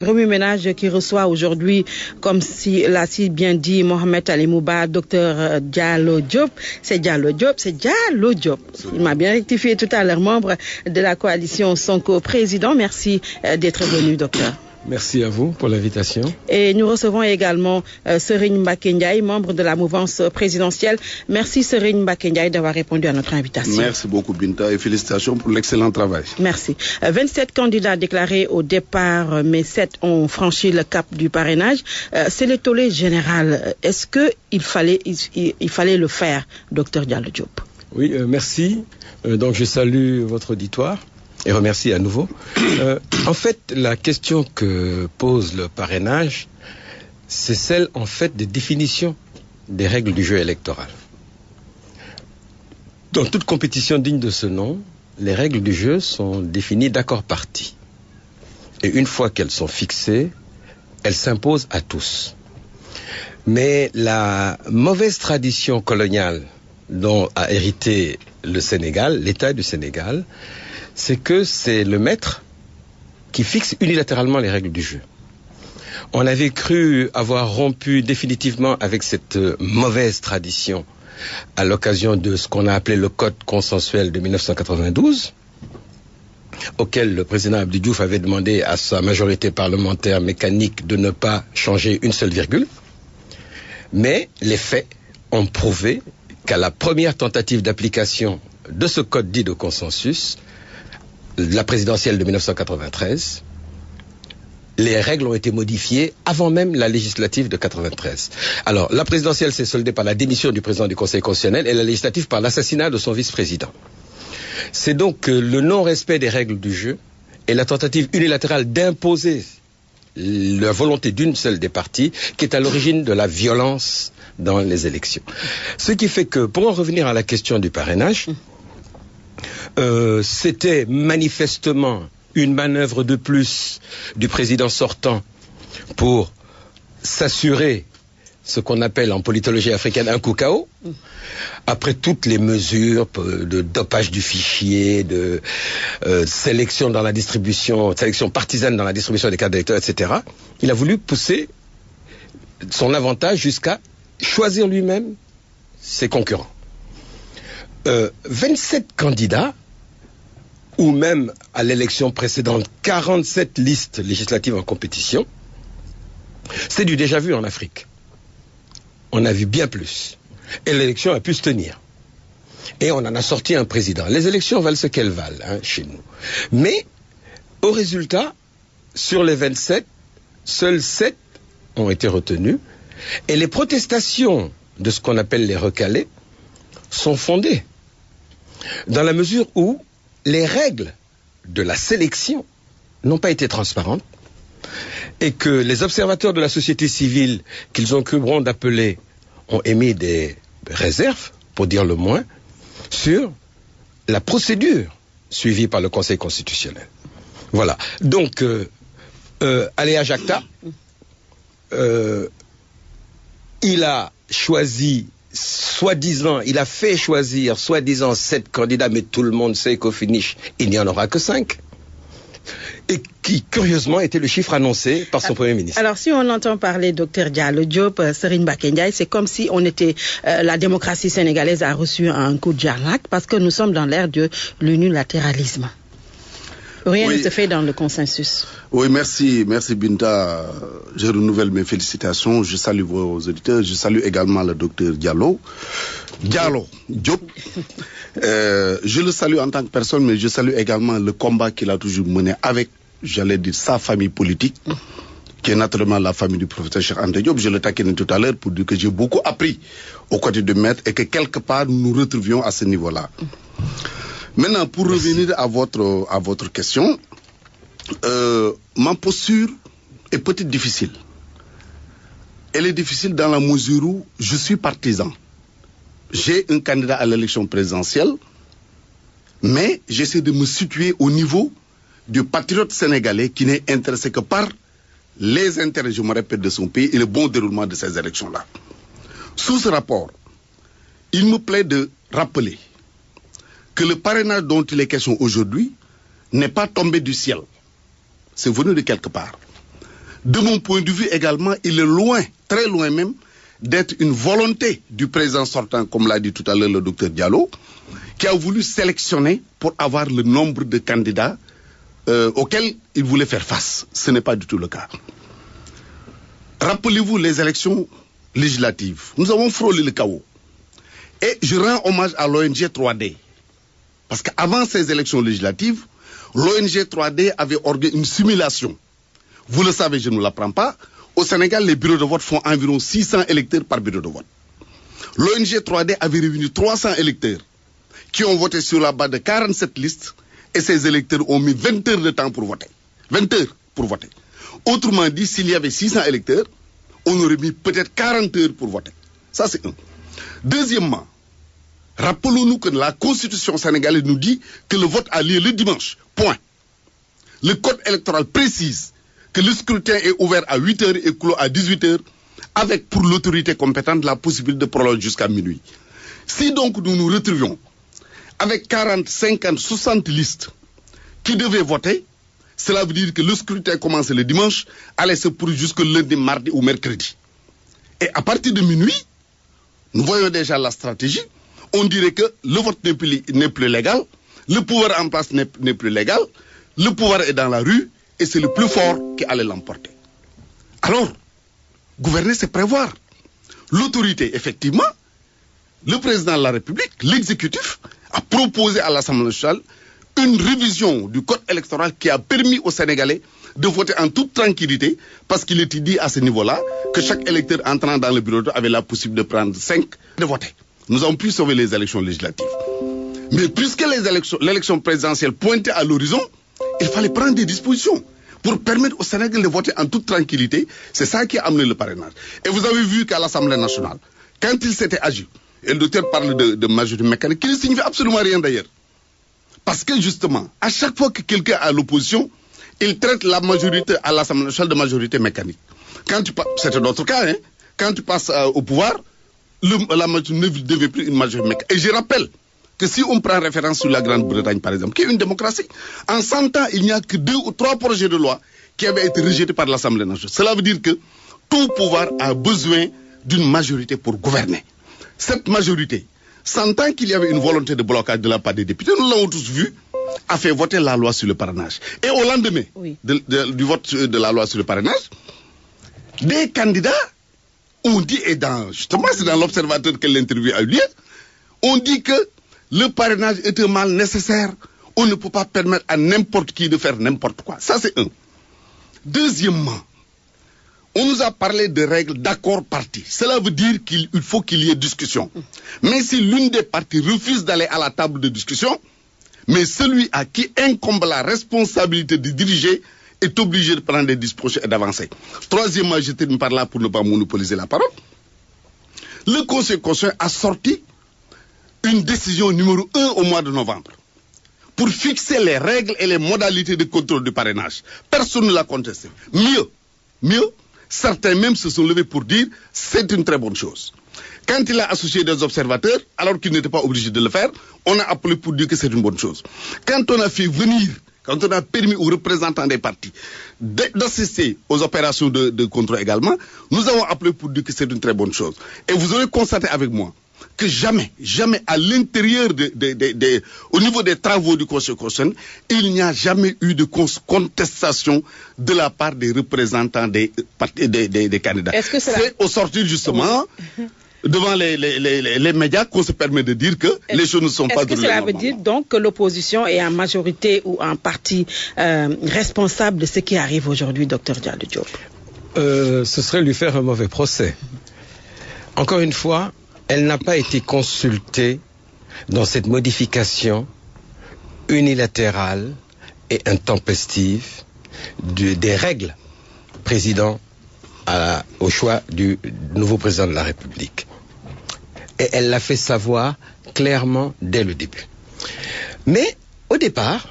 Remue-ménage qui reçoit aujourd'hui, comme l'a si bien dit Mohamed Ali Mouba, docteur Diallo Diop. C'est Diallo Diop. Il m'a bien rectifié tout à l'heure, membre de la coalition Sonko président. Merci d'être venu, docteur. Merci à vous pour l'invitation. Et nous recevons également Serigne Mbacké Ndiaye, membre de la mouvance présidentielle. Merci Serigne Mbacké Ndiaye d'avoir répondu à notre invitation. Merci beaucoup Binta et félicitations pour l'excellent travail. Merci. 27 candidats déclarés au départ, mais 7 ont franchi le cap du parrainage. C'est le tollé général. Est-ce qu'il fallait le faire, docteur Diallo Diop? Oui, merci. Donc je salue votre auditoire. Et remercie à nouveau. En fait, la question que pose le parrainage, c'est celle, en fait, des définitions des règles du jeu électoral. Dans toute compétition digne de ce nom, les règles du jeu sont définies d'accord partie. Et une fois qu'elles sont fixées, elles s'imposent à tous. Mais la mauvaise tradition coloniale dont a hérité le Sénégal, l'État du Sénégal, c'est que c'est le maître qui fixe unilatéralement les règles du jeu. On avait cru avoir rompu définitivement avec cette mauvaise tradition à l'occasion de ce qu'on a appelé le Code consensuel de 1992, auquel le président Abdou Diouf avait demandé à sa majorité parlementaire mécanique de ne pas changer une seule virgule. Mais les faits ont prouvé qu'à la première tentative d'application de ce code dit de consensus, la présidentielle de 1993, les règles ont été modifiées avant même la législative de 93. Alors, la présidentielle s'est soldée par la démission du président du Conseil constitutionnel et la législative par l'assassinat de son vice-président. C'est donc le non-respect des règles du jeu et la tentative unilatérale d'imposer la volonté d'une seule des parties qui est à l'origine de la violence dans les élections. Ce qui fait que, pour en revenir à la question du parrainage, c'était manifestement une manœuvre de plus du président sortant pour s'assurer ce qu'on appelle en politologie africaine un coup KO, après toutes les mesures de dopage du fichier, de sélection dans la distribution, sélection partisane dans la distribution des cartes d'électeurs, etc. Il a voulu pousser son avantage jusqu'à choisir lui-même ses concurrents. 27 candidats, ou même à l'élection précédente, 47 listes législatives en compétition, c'est du déjà vu en Afrique. On a vu bien plus. Et l'élection a pu se tenir. Et on en a sorti un président. Les élections valent ce qu'elles valent chez nous. Mais, au résultat, sur les 27, seuls 7 ont été retenus. Et les protestations de ce qu'on appelle les recalés sont fondées. Dans la mesure où les règles de la sélection n'ont pas été transparentes et que les observateurs de la société civile qu'ils ont cru bon d'appeler ont émis des réserves, pour dire le moins, sur la procédure suivie par le Conseil constitutionnel. Voilà. Donc, Aléa Jacta, il a choisi il a fait choisir soi-disant 7 candidats, mais tout le monde sait qu'au finish, il n'y en aura que 5. Et qui, curieusement, était le chiffre annoncé par son Premier ministre. Alors, si on entend parler Dr Diallo Diop, Serigne Mbacké Ndiaye, c'est comme si la démocratie sénégalaise a reçu un coup de jarnac, parce que nous sommes dans l'ère de l'unilatéralisme. Rien ne se fait dans le consensus. Oui, merci Binta. Je renouvelle mes félicitations. Je salue vos auditeurs. Je salue également le docteur Diallo Diop. Je le salue en tant que personne, mais je salue également le combat qu'il a toujours mené avec, j'allais dire, sa famille politique, qui est naturellement la famille du professeur Cheikh Anta Diop. Je le taquinais tout à l'heure pour dire que j'ai beaucoup appris aux côtés de Maître et que quelque part nous nous retrouvions à ce niveau-là. Maintenant, pour revenir à votre question, ma posture est peut-être difficile. Elle est difficile dans la mesure où je suis partisan. J'ai un candidat à l'élection présidentielle, mais j'essaie de me situer au niveau du patriote sénégalais qui n'est intéressé que par les intérêts, je me répète, de son pays et le bon déroulement de ces élections-là. Sous ce rapport, il me plaît de rappeler que le parrainage dont il est question aujourd'hui n'est pas tombé du ciel. C'est venu de quelque part. De mon point de vue également, il est loin, très loin même, d'être une volonté du président sortant, comme l'a dit tout à l'heure le docteur Diallo, qui a voulu sélectionner pour avoir le nombre de candidats auxquels il voulait faire face. Ce n'est pas du tout le cas. Rappelez-vous les élections législatives. Nous avons frôlé le chaos. Et je rends hommage à l'ONG 3D. Parce qu'avant ces élections législatives, l'ONG 3D avait organisé une simulation. Vous le savez, je ne vous l'apprends pas. Au Sénégal, les bureaux de vote font environ 600 électeurs par bureau de vote. L'ONG 3D avait réuni 300 électeurs qui ont voté sur la base de 47 listes et ces électeurs ont mis 20 heures de temps pour voter. 20 heures pour voter. Autrement dit, s'il y avait 600 électeurs, on aurait mis peut-être 40 heures pour voter. Ça, c'est un. Deuxièmement, rappelons-nous que la Constitution sénégalaise nous dit que le vote a lieu le dimanche. Point. Le code électoral précise que le scrutin est ouvert à 8 heures et clos à 18 heures, avec pour l'autorité compétente la possibilité de prolonger jusqu'à minuit. Si donc nous nous retrouvions avec 40, 50, 60 listes qui devaient voter, cela veut dire que le scrutin commence le dimanche, allait se poursuivre jusque lundi, mardi ou mercredi. Et à partir de minuit, nous voyons déjà la stratégie. On dirait que le vote n'est plus légal, le pouvoir en place n'est plus légal, le pouvoir est dans la rue et c'est le plus fort qui allait l'emporter. Alors, gouverner, c'est prévoir. L'autorité, effectivement, le président de la République, l'exécutif, a proposé à l'Assemblée nationale une révision du code électoral qui a permis aux Sénégalais de voter en toute tranquillité parce qu'il était dit à ce niveau-là que chaque électeur entrant dans le bureau avait la possibilité de prendre 5 de voter. Nous avons pu sauver les élections législatives. Mais puisque l'élection présidentielle pointait à l'horizon, il fallait prendre des dispositions pour permettre aux Sénégalais de voter en toute tranquillité. C'est ça qui a amené le parrainage. Et vous avez vu qu'à l'Assemblée nationale, quand il s'était agi, et le docteur parle de majorité mécanique, qui ne signifie absolument rien d'ailleurs. Parce que justement, à chaque fois que quelqu'un a l'opposition, il traite la majorité à l'Assemblée nationale de majorité mécanique. C'est notre cas, hein, quand tu passes au pouvoir, la majorité ne devait plus une majorité mécanique. Et je rappelle que si on prend référence sur la Grande-Bretagne, par exemple, qui est une démocratie, en 100 ans, il n'y a que 2 ou 3 projets de loi qui avaient été rejetés par l'Assemblée nationale. Cela veut dire que tout pouvoir a besoin d'une majorité pour gouverner. Cette majorité, sentant qu'il y avait une volonté de blocage de la part des députés, nous l'avons tous vu, a fait voter la loi sur le parrainage. Et au lendemain du vote de la loi sur le parrainage, des candidats ont dit, et justement c'est dans l'Observateur que l'interview a eu lieu, on dit que le parrainage est un mal nécessaire, on ne peut pas permettre à n'importe qui de faire n'importe quoi. Ça c'est un. Deuxièmement, on nous a parlé de règles d'accord parti. Cela veut dire qu'il faut qu'il y ait discussion. Mais si l'une des parties refuse d'aller à la table de discussion, mais celui à qui incombe la responsabilité de diriger est obligé de prendre des dispositions et d'avancer. Troisièmement, je termine par là pour ne pas monopoliser la parole. Le Conseil constitutionnel a sorti une décision numéro 1 au mois de novembre pour fixer les règles et les modalités de contrôle du parrainage. Personne ne l'a contesté. Mieux, certains même se sont levés pour dire c'est une très bonne chose. Quand il a associé des observateurs, alors qu'il n'était pas obligé de le faire, on a appelé pour dire que c'est une bonne chose. Quand on a fait venir, quand on a permis aux représentants des partis d'assister aux opérations de contrôle également, nous avons appelé pour dire que c'est une très bonne chose. Et vous aurez constaté avec moi que jamais à l'intérieur au niveau des travaux du Conseil constitutionnel, il n'y a jamais eu de contestation de la part des représentants des candidats. C'est au sortir justement devant les médias qu'on se permet de dire que les choses ne sont pas déroulées. Est-ce que cela veut dire donc que l'opposition est en majorité ou en partie responsable de ce qui arrive aujourd'hui, Dr Diallo Diop? Ce serait lui faire un mauvais procès. Encore une fois, elle n'a pas été consultée dans cette modification unilatérale et intempestive des règles président au choix du nouveau président de la République. Et elle l'a fait savoir clairement dès le début. Mais au départ,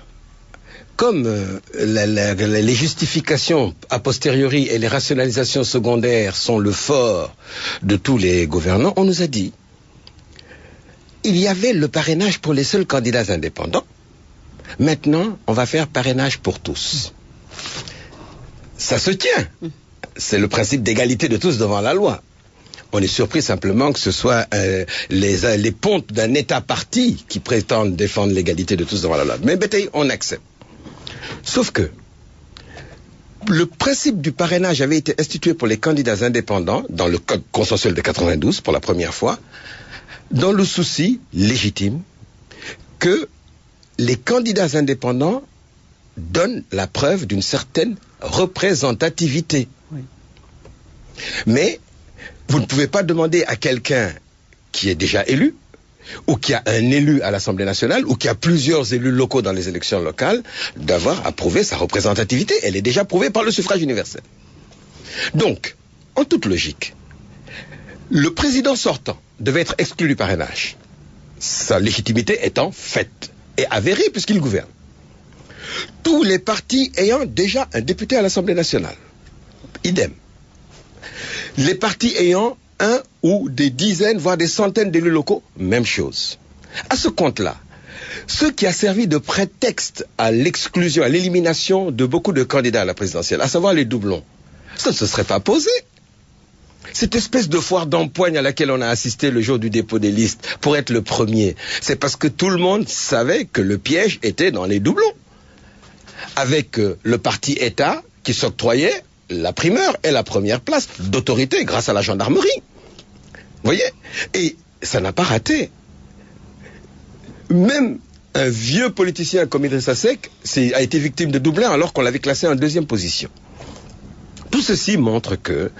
comme les justifications a posteriori et les rationalisations secondaires sont le fort de tous les gouvernants, on nous a dit il y avait le parrainage pour les seuls candidats indépendants. Maintenant, on va faire parrainage pour tous. Ça se tient. c'est le principe d'égalité de tous devant la loi. On est surpris simplement que ce soit les pontes d'un État parti qui prétendent défendre l'égalité de tous devant la loi. Mais Bétaï, on accepte. Sauf que le principe du parrainage avait été institué pour les candidats indépendants dans le Code consensuel de 92 pour la première fois, dans le souci légitime que les candidats indépendants donnent la preuve d'une certaine représentativité. Oui. Mais vous ne pouvez pas demander à quelqu'un qui est déjà élu, ou qui a un élu à l'Assemblée nationale, ou qui a plusieurs élus locaux dans les élections locales, d'avoir approuvé sa représentativité. Elle est déjà prouvée par le suffrage universel. Donc, en toute logique, le président sortant devait être exclu du parrainage, sa légitimité étant faite et avérée puisqu'il gouverne. Tous les partis ayant déjà un député à l'Assemblée nationale, idem. Les partis ayant un ou des dizaines, voire des centaines d'élus locaux, même chose. À ce compte-là, ce qui a servi de prétexte à l'exclusion, à l'élimination de beaucoup de candidats à la présidentielle, à savoir les doublons, ça ne se serait pas posé. Cette espèce de foire d'empoigne à laquelle on a assisté le jour du dépôt des listes pour être le premier, c'est parce que tout le monde savait que le piège était dans les doublons. Avec le parti État qui s'octroyait la primeur et la première place d'autorité grâce à la gendarmerie. Vous voyez? Et ça n'a pas raté. Même un vieux politicien comme Idrissa Seck a été victime de doublons alors qu'on l'avait classé en deuxième position. Tout ceci montre que,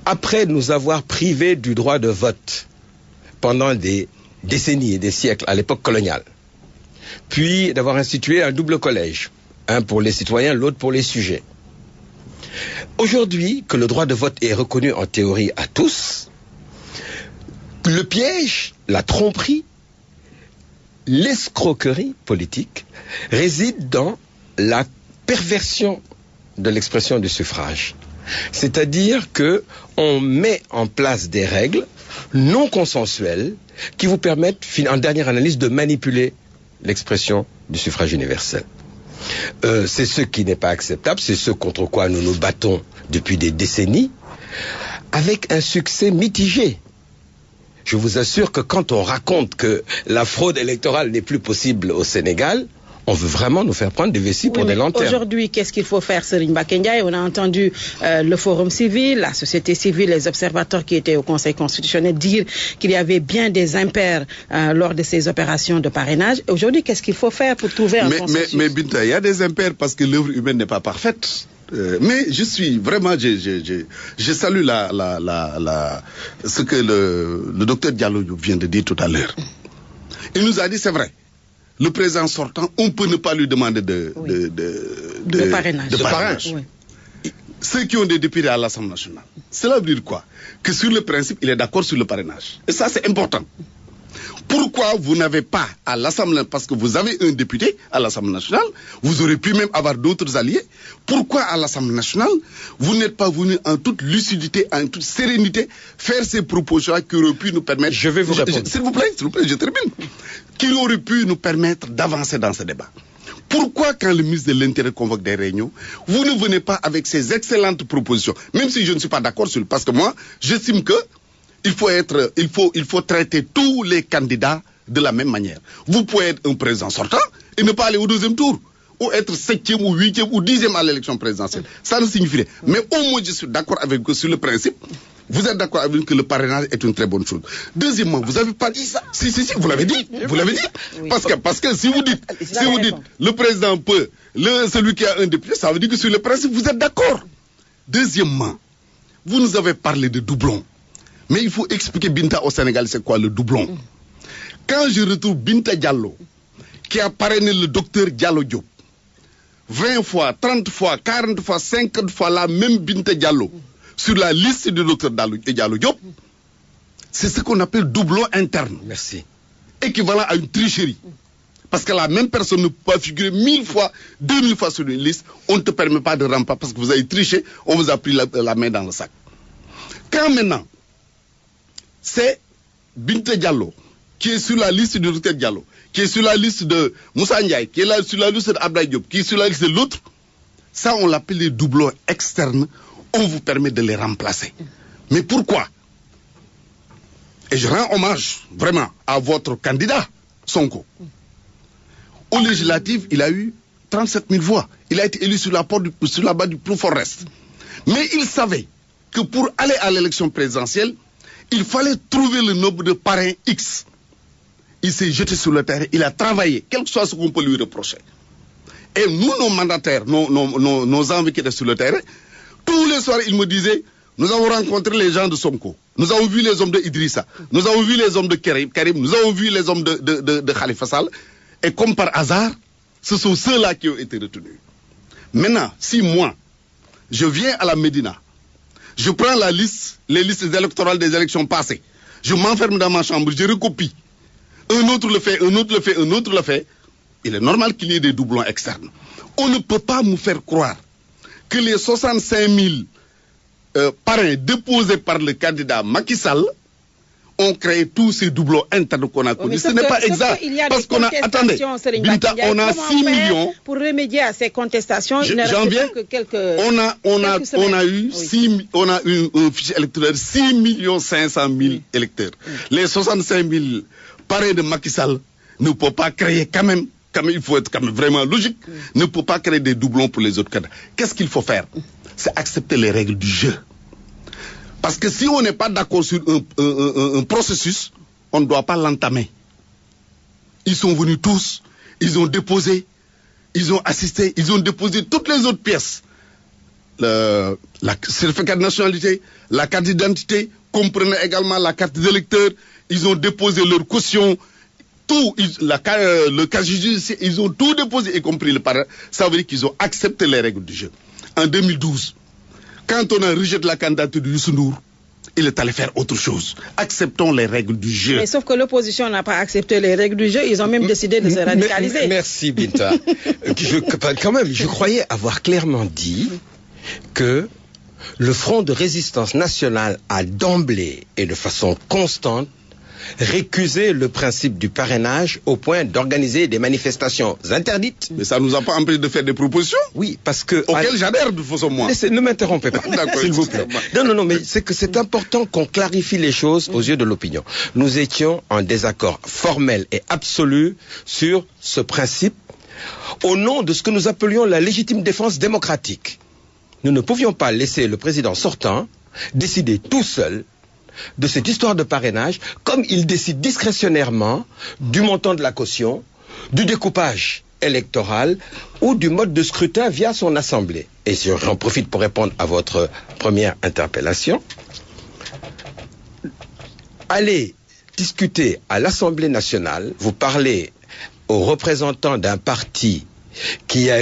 après nous avoir privés du droit de vote pendant des décennies et des siècles à l'époque coloniale, puis d'avoir institué un double collège, un pour les citoyens, l'autre pour les sujets. Aujourd'hui, que le droit de vote est reconnu en théorie à tous, le piège, la tromperie, l'escroquerie politique réside dans la perversion de l'expression du suffrage. C'est-à-dire que on met en place des règles non consensuelles qui vous permettent, en dernière analyse, de manipuler l'expression du suffrage universel. C'est ce qui n'est pas acceptable, c'est ce contre quoi nous nous battons depuis des décennies, avec un succès mitigé. Je vous assure que quand on raconte que la fraude électorale n'est plus possible au Sénégal, on veut vraiment nous faire prendre des vessies pour des lanternes. Aujourd'hui, qu'est-ce qu'il faut faire, Serigne Mbacké Ndiaye? On a entendu le Forum civil, la société civile, les observateurs qui étaient au Conseil constitutionnel dire qu'il y avait bien des impairs lors de ces opérations de parrainage. Aujourd'hui, qu'est-ce qu'il faut faire pour trouver un consensus? Mais Binta, il y a des impairs parce que l'œuvre humaine n'est pas parfaite. Mais je suis vraiment, je salue ce que le docteur Diallo vient de dire tout à l'heure. Il nous a dit, c'est vrai. Le président sortant, on peut ne pas lui demander de parrainage. Oui. Ceux qui ont des députés à l'Assemblée nationale. Cela veut dire quoi? Que sur le principe, il est d'accord sur le parrainage. Et ça, c'est important. Pourquoi vous n'avez pas à l'Assemblée, parce que vous avez un député à l'Assemblée nationale, vous aurez pu même avoir d'autres alliés, pourquoi à l'Assemblée nationale, vous n'êtes pas venu en toute lucidité, en toute sérénité, faire ces propositions qui auraient pu nous permettre... Je vais vous répondre. S'il vous plaît, je termine. Qui auraient pu nous permettre d'avancer dans ce débat. Pourquoi quand le ministre de l'Intérieur convoque des réunions, vous ne venez pas avec ces excellentes propositions, même si je ne suis pas d'accord sur... Parce que moi, j'estime que il faut traiter tous les candidats de la même manière. Vous pouvez être un président sortant et ne pas aller au deuxième tour, ou être 7e ou 8e ou 10e à l'élection présidentielle. Ça ne signifie rien. Mais au moins, je suis d'accord avec vous sur le principe. Vous êtes d'accord avec nous que le parrainage est une très bonne chose. Deuxièmement, vous n'avez pas dit ça. Si, vous l'avez dit. Vous l'avez dit. Oui. Parce que si vous dites, le président peut, celui qui a un député, ça veut dire que sur le principe, vous êtes d'accord. Deuxièmement, vous nous avez parlé de doublons. Mais il faut expliquer, Binta, au Sénégal, c'est quoi le doublon? Quand je retrouve Binta Diallo, qui a parrainé le docteur Diallo Diop, 20 fois, 30 fois, 40 fois, 50 fois la même Binta Diallo, sur la liste du docteur Diallo Diop, c'est ce qu'on appelle doublon interne. Merci. Équivalent à une tricherie. Parce que la même personne ne peut pas figurer 1000 fois, 2000 fois sur une liste, on ne te permet pas de remplir parce que vous avez triché, on vous a pris la main dans le sac. Quand maintenant, c'est Binta Diallo, qui est sur la liste du docteur Diallo, qui est sur la liste de Moussa Ndiaye, qui est là sur la liste d'Abdoulaye Diop, qui est sur la liste de l'autre, Ça, on l'appelle les doublons externes. On vous permet de les remplacer. Mais pourquoi? Et je rends hommage vraiment à votre candidat, Sonko. Au législatif, il a eu 37 000 voix. Il a été élu sur la base du plus fort reste. Mais il savait que pour aller à l'élection présidentielle, il fallait trouver le nombre de parrains X. Il s'est jeté sur le terrain, il a travaillé, quel que soit ce qu'on peut lui reprocher. Et nous, nos mandataires, nos envoyés qui étaient sur le terrain, tous les soirs, ils me disaient, nous avons rencontré les gens de Sonko, nous avons vu les hommes de Idrissa, nous avons vu les hommes de Karim, nous avons vu les hommes de Khalifa Sall, et comme par hasard, ce sont ceux-là qui ont été retenus. Maintenant, si moi, je viens à la Médina, je prends les listes électorales des élections passées, je m'enferme dans ma chambre, je recopie, un autre le fait, un autre le fait, un autre le fait, il est normal qu'il y ait des doublons externes. On ne peut pas nous faire croire que les 65 000 parrains déposés par le candidat Macky Sall ont créé tous ces doublons internes qu'on a connus. Ce n'est pas exact. Parce qu'on a, attendez, Binta, on a 6 millions. Pour remédier à ces contestations, j'en viens, on a eu un fichier électoral 6 500 000 électeurs. Les 65 000 parrains de Macky Sall ne peuvent pas créer quand même, il faut être quand même vraiment logique, ne peut pas créer des doublons pour les autres candidats. Qu'est-ce qu'il faut faire? C'est accepter les règles du jeu. Parce que si on n'est pas d'accord sur un processus, on ne doit pas l'entamer. Ils sont venus tous, ils ont déposé, ils ont assisté, ils ont déposé toutes les autres pièces. La certificat de nationalité, la carte d'identité, comprenez également la carte d'électeur, ils ont déposé leur caution, tout, le casier judiciaire, ils ont tout déposé, y compris le parrain. Ça veut dire qu'ils ont accepté les règles du jeu. En 2012, quand on a rejeté la candidature de Youssou Ndour, il est allé faire autre chose. Acceptons les règles du jeu. Mais sauf que l'opposition n'a pas accepté les règles du jeu, ils ont même décidé de se radicaliser. Merci Binta. Quand même, je croyais avoir clairement dit que le Front de résistance nationale a d'emblée et de façon constante récusé le principe du parrainage au point d'organiser des manifestations interdites. Mais ça ne nous a pas empêché de faire des propositions. Oui, parce que... Auxquelles j'adhère de façon moi. Ne m'interrompez pas, s'il vous plaît. Non, mais c'est que c'est important qu'on clarifie les choses aux yeux de l'opinion. Nous étions en désaccord formel et absolu sur ce principe au nom de ce que nous appelions la légitime défense démocratique. Nous ne pouvions pas laisser le président sortant décider tout seul de cette histoire de parrainage, comme il décide discrétionnairement du montant de la caution, du découpage électoral ou du mode de scrutin via son assemblée. Et j'en profite pour répondre à votre première interpellation. Allez discuter à l'Assemblée nationale, vous parlez aux représentants d'un parti qui a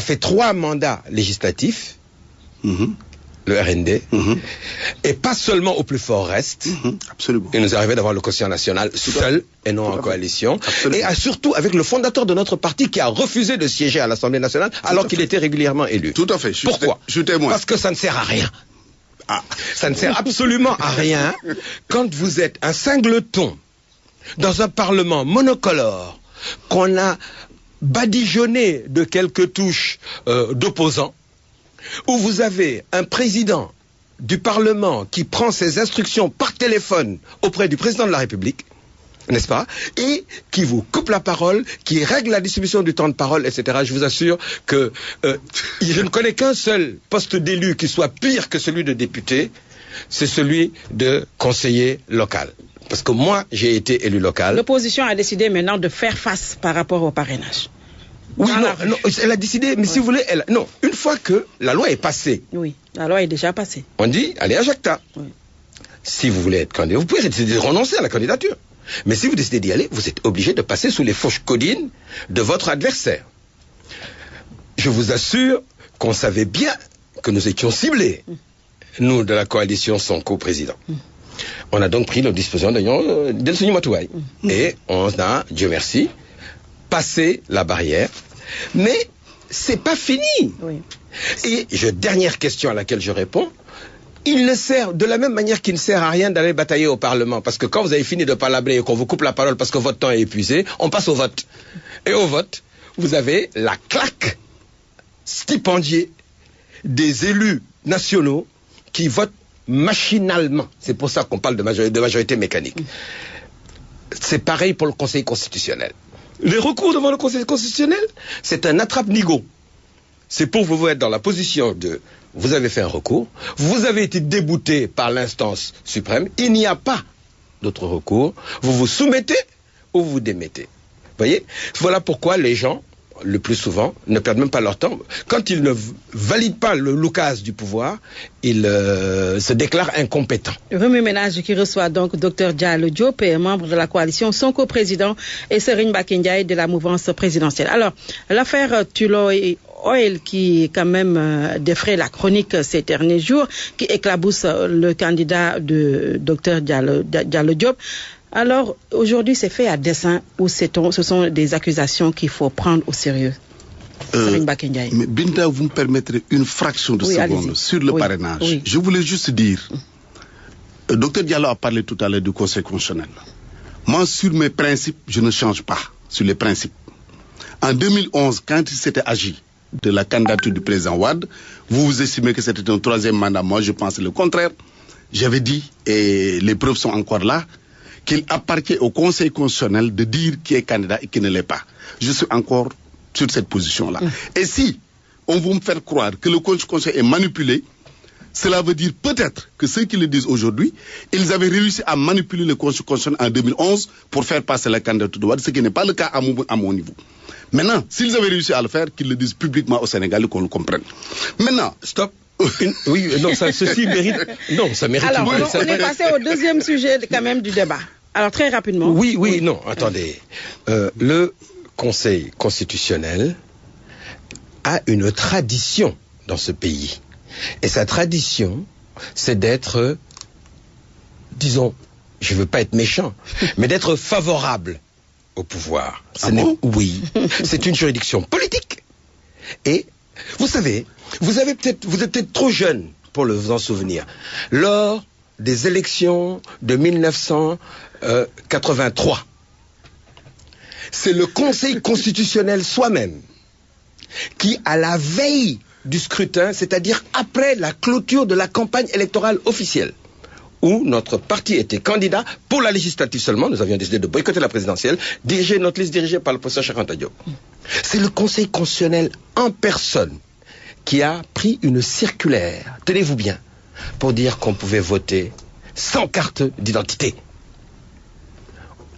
fait 3 mandats législatifs, le RND, et pas seulement au plus fort reste. Absolument. Il nous arrivait d'avoir le quotient national seul et non en coalition. Absolument. Et surtout avec le fondateur de notre parti qui a refusé de siéger à l'Assemblée nationale alors qu'il était régulièrement élu. Tout à fait. Pourquoi? Je témoigne. Parce que ça ne sert à rien. Ça ne sert absolument à rien quand vous êtes un singleton dans un parlement monocolore qu'on a badigeonné de quelques touches d'opposants, où vous avez un président du Parlement qui prend ses instructions par téléphone auprès du président de la République, n'est-ce pas, et qui vous coupe la parole, qui règle la distribution du temps de parole, etc. Je vous assure que je ne connais qu'un seul poste d'élu qui soit pire que celui de député, c'est celui de conseiller local. Parce que moi, j'ai été élu local. L'opposition a décidé maintenant de faire face par rapport au parrainage. Oui, non, elle a décidé, mais si vous voulez, une fois que la loi est passée. Oui, la loi est déjà passée. On dit, allez à Jacta. Oui. Si vous voulez être candidat, vous pouvez décider de renoncer à la candidature. Mais si vous décidez d'y aller, vous êtes obligé de passer sous les fauches codines de votre adversaire. Je vous assure qu'on savait bien que nous étions ciblés, nous de la coalition Sonko président. On a donc pris nos dispositions d'Elsognou Matouaï. Et on a, Dieu merci, passé la barrière. Mais c'est pas fini. Oui. Et dernière question à laquelle je réponds, il ne sert, de la même manière qu'il ne sert à rien d'aller batailler au Parlement, parce que quand vous avez fini de palabrer et qu'on vous coupe la parole parce que votre temps est épuisé, on passe au vote. Et au vote, vous avez la claque stipendier des élus nationaux qui votent machinalement. C'est pour ça qu'on parle de majorité mécanique. C'est pareil pour le Conseil constitutionnel. Les recours devant le Conseil constitutionnel, c'est un attrape-nigo. C'est pour vous être dans la position de... Vous avez fait un recours, vous avez été débouté par l'instance suprême, il n'y a pas d'autre recours, vous vous soumettez ou vous démettez. Vous voyez? Voilà pourquoi les gens, le plus souvent, ne perdent même pas leur temps. Quand ils ne valident pas le loukaz du pouvoir, ils se déclarent incompétents. Remue-ménage qui reçoit donc Dr Diallo Diop, membre de la coalition, son coprésident, et Serigne Mbacké Ndiaye de la mouvance présidentielle. Alors, l'affaire Tullow Oil qui quand même défraie la chronique ces derniers jours, qui éclabousse le candidat de Dr Diallo Diop. Alors, aujourd'hui, c'est fait à dessein ou ce sont des accusations qu'il faut prendre au sérieux? Serigne Mbacké Ndiaye. Mais Binta, vous me permettrez une fraction de seconde sur le parrainage. Oui. Je voulais juste dire, Dr Diallo a parlé tout à l'heure du Conseil constitutionnel. Moi, sur mes principes, je ne change pas sur les principes. En 2011, quand il s'était agi de la candidature du président Wade, vous estimez que c'était un troisième mandat. Moi, je pense le contraire. J'avais dit, et les preuves sont encore là, qu'il appartient au Conseil constitutionnel de dire qui est candidat et qui ne l'est pas. Je suis encore sur cette position-là. Et si on veut me faire croire que le Conseil constitutionnel est manipulé, cela veut dire peut-être que ceux qui le disent aujourd'hui, ils avaient réussi à manipuler le Conseil constitutionnel en 2011 pour faire passer la candidature de Wade, ce qui n'est pas le cas à mon niveau. Maintenant, s'ils avaient réussi à le faire, qu'ils le disent publiquement au Sénégal et qu'on le comprenne. Maintenant, stop. Oui, non, ceci mérite. Non, ça mérite. Alors, on est passé au deuxième sujet quand même du débat. Alors, très rapidement. Oui, non, attendez. Le Conseil constitutionnel a une tradition dans ce pays. Et sa tradition, c'est d'être, disons, je ne veux pas être méchant, mais d'être favorable au pouvoir. Oui, c'est une juridiction politique. Et, vous savez, vous êtes peut-être trop jeune pour vous en souvenir. Lors des élections de 1983, c'est le Conseil constitutionnel soi-même qui, à la veille du scrutin, c'est-à-dire après la clôture de la campagne électorale officielle, où notre parti était candidat pour la législative seulement, nous avions décidé de boycotter la présidentielle, diriger notre liste dirigée par le professeur Cheikh Anta Diop. C'est le Conseil constitutionnel en personne qui a pris une circulaire, tenez-vous bien, pour dire qu'on pouvait voter sans carte d'identité.